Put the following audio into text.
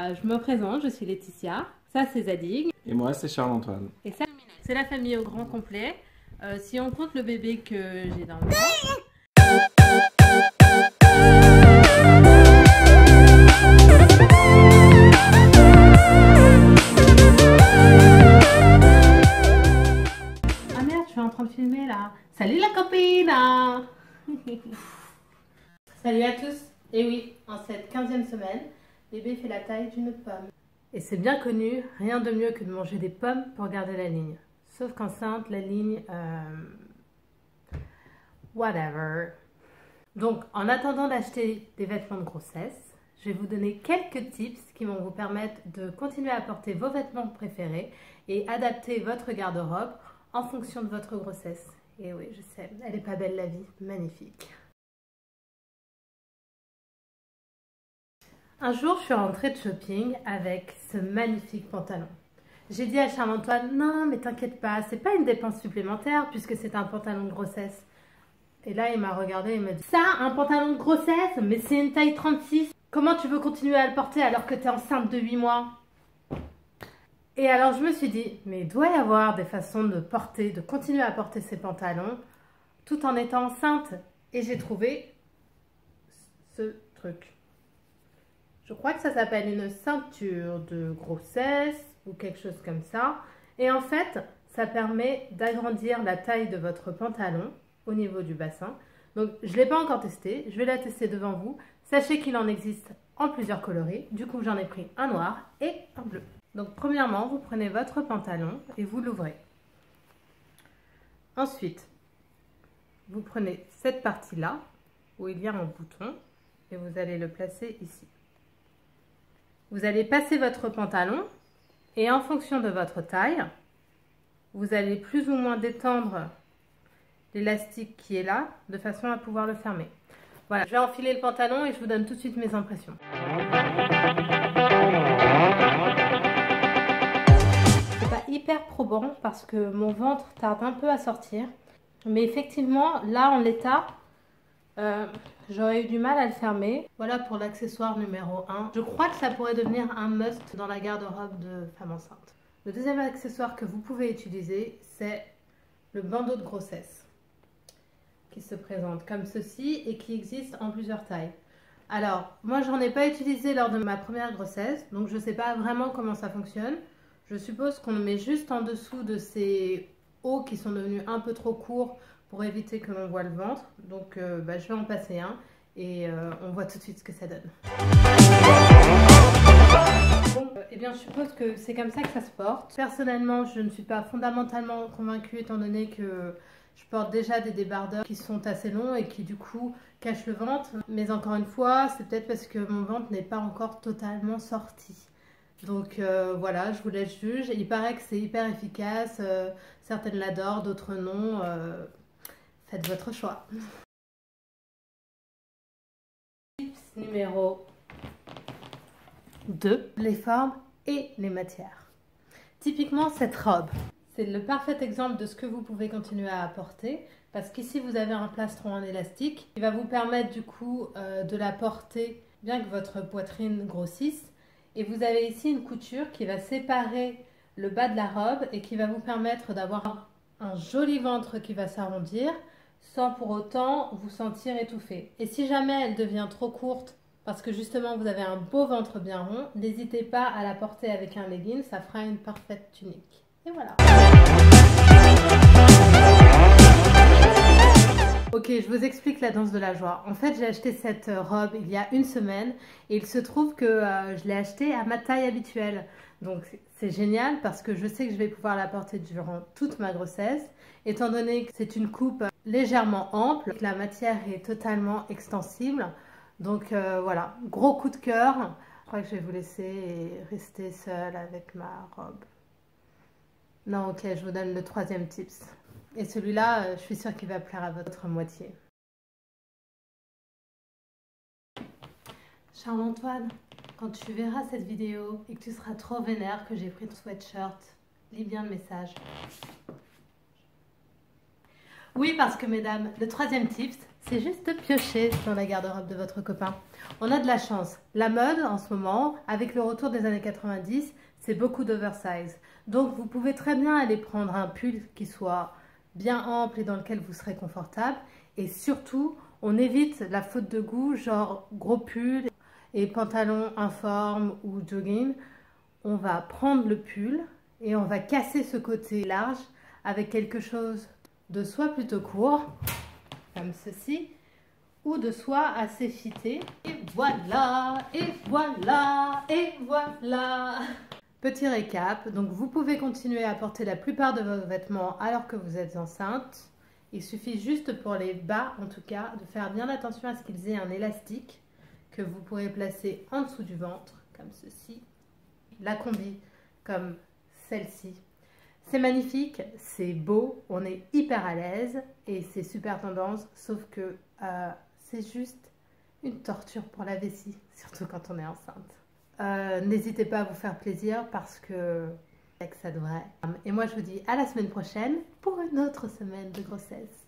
Je me présente, je suis Laetitia, ça c'est Zadig. Et moi c'est Charles-Antoine. Et ça c'est la famille au grand complet. Si on compte le bébé que j'ai dans le ventre. Ah merde, je suis en train de filmer là. Salut la copine. Salut à tous. Et oui, en cette 15e semaine, bébé fait la taille d'une pomme. Et c'est bien connu, rien de mieux que de manger des pommes pour garder la ligne. Sauf qu'enceinte, la ligne... whatever. Donc, en attendant d'acheter des vêtements de grossesse, je vais vous donner quelques tips qui vont vous permettre de continuer à porter vos vêtements préférés et adapter votre garde-robe en fonction de votre grossesse. Et oui, je sais, elle est pas belle la vie, magnifique. Un jour, je suis rentrée de shopping avec ce magnifique pantalon. J'ai dit à Charles-Antoine, non mais t'inquiète pas, c'est pas une dépense supplémentaire puisque c'est un pantalon de grossesse. Et là, il m'a regardé et il m'a dit, ça, un pantalon de grossesse, mais c'est une taille 36. Comment tu veux continuer à le porter alors que t'es enceinte de 8 mois? Et alors, je me suis dit, mais il doit y avoir des façons de porter, de continuer à porter ces pantalons tout en étant enceinte. Et j'ai trouvé ce truc. Je crois que ça s'appelle une ceinture de grossesse ou quelque chose comme ça. Et en fait, ça permet d'agrandir la taille de votre pantalon au niveau du bassin. Donc, je ne l'ai pas encore testé. Je vais la tester devant vous. Sachez qu'il en existe en plusieurs coloris. Du coup, j'en ai pris un noir et un bleu. Donc, premièrement, vous prenez votre pantalon et vous l'ouvrez. Ensuite, vous prenez cette partie-là où il y a un bouton et vous allez le placer ici. Vous allez passer votre pantalon et en fonction de votre taille, vous allez plus ou moins détendre l'élastique qui est là de façon à pouvoir le fermer. Voilà, je vais enfiler le pantalon et je vous donne tout de suite mes impressions. C'est pas hyper probant parce que mon ventre tarde un peu à sortir. Mais effectivement, là en l'état, j'aurais eu du mal à le fermer. Voilà pour l'accessoire numéro 1. Je crois que ça pourrait devenir un must dans la garde-robe de femme enceinte. Le deuxième accessoire que vous pouvez utiliser, c'est le bandeau de grossesse, qui se présente comme ceci et qui existe en plusieurs tailles. Alors, moi j'en ai pas utilisé lors de ma première grossesse, donc je sais pas vraiment comment ça fonctionne. Je suppose qu'on le met juste en dessous de ces hauts qui sont devenus un peu trop courts pour éviter que l'on voit le ventre. Donc je vais en passer un et on voit tout de suite ce que ça donne. Bon, eh bien je suppose que c'est comme ça que ça se porte. Personnellement, je ne suis pas fondamentalement convaincue étant donné que je porte déjà des débardeurs qui sont assez longs et qui du coup cachent le ventre. Mais encore une fois, c'est peut-être parce que mon ventre n'est pas encore totalement sorti. Donc voilà, je vous laisse juger. Il paraît que c'est hyper efficace. Certaines l'adorent, d'autres non. Faites votre choix. Tips numéro 2. Les formes et les matières. Typiquement cette robe. C'est le parfait exemple de ce que vous pouvez continuer à apporter parce qu'ici vous avez un plastron en élastique qui va vous permettre du coup de la porter bien que votre poitrine grossisse. Et vous avez ici une couture qui va séparer le bas de la robe et qui va vous permettre d'avoir un joli ventre qui va s'arrondir sans pour autant vous sentir étouffé. Et si jamais elle devient trop courte parce que justement vous avez un beau ventre bien rond, n'hésitez pas à la porter avec un legging, ça fera une parfaite tunique. Et voilà. Ok, je vous explique la danse de la joie. En fait, j'ai acheté cette robe il y a une semaine et il se trouve que je l'ai achetée à ma taille habituelle. Donc c'est génial parce que je sais que je vais pouvoir la porter durant toute ma grossesse. Étant donné que c'est une coupe légèrement ample, la matière est totalement extensible. Donc voilà, gros coup de cœur. Je crois que je vais vous laisser rester seule avec ma robe. Non, ok, je vous donne le troisième tips. Et celui-là, je suis sûre qu'il va plaire à votre moitié. Charles-Antoine, quand tu verras cette vidéo et que tu seras trop vénère que j'ai pris ton sweatshirt, lis bien le message. Oui, parce que mesdames, le troisième tips, c'est juste de piocher dans la garde-robe de votre copain. On a de la chance. La mode en ce moment, avec le retour des années 90, c'est beaucoup d'oversize. Donc vous pouvez très bien aller prendre un pull qui soit bien ample et dans lequel vous serez confortable. Et surtout, on évite la faute de goût, genre gros pull et pantalon informe ou jogging. On va prendre le pull et on va casser ce côté large avec quelque chose de soit plutôt court, comme ceci, ou de soit assez fité. Et voilà, et voilà, et voilà. Petit récap, donc vous pouvez continuer à porter la plupart de vos vêtements alors que vous êtes enceinte. Il suffit juste pour les bas, en tout cas, de faire bien attention à ce qu'ils aient un élastique que vous pourrez placer en dessous du ventre, comme ceci. La combi, comme celle-ci. C'est magnifique, c'est beau, on est hyper à l'aise et c'est super tendance, sauf que c'est juste une torture pour la vessie, surtout quand on est enceinte. N'hésitez pas à vous faire plaisir parce que ça devrait. Et moi je vous dis à la semaine prochaine pour une autre semaine de grossesse.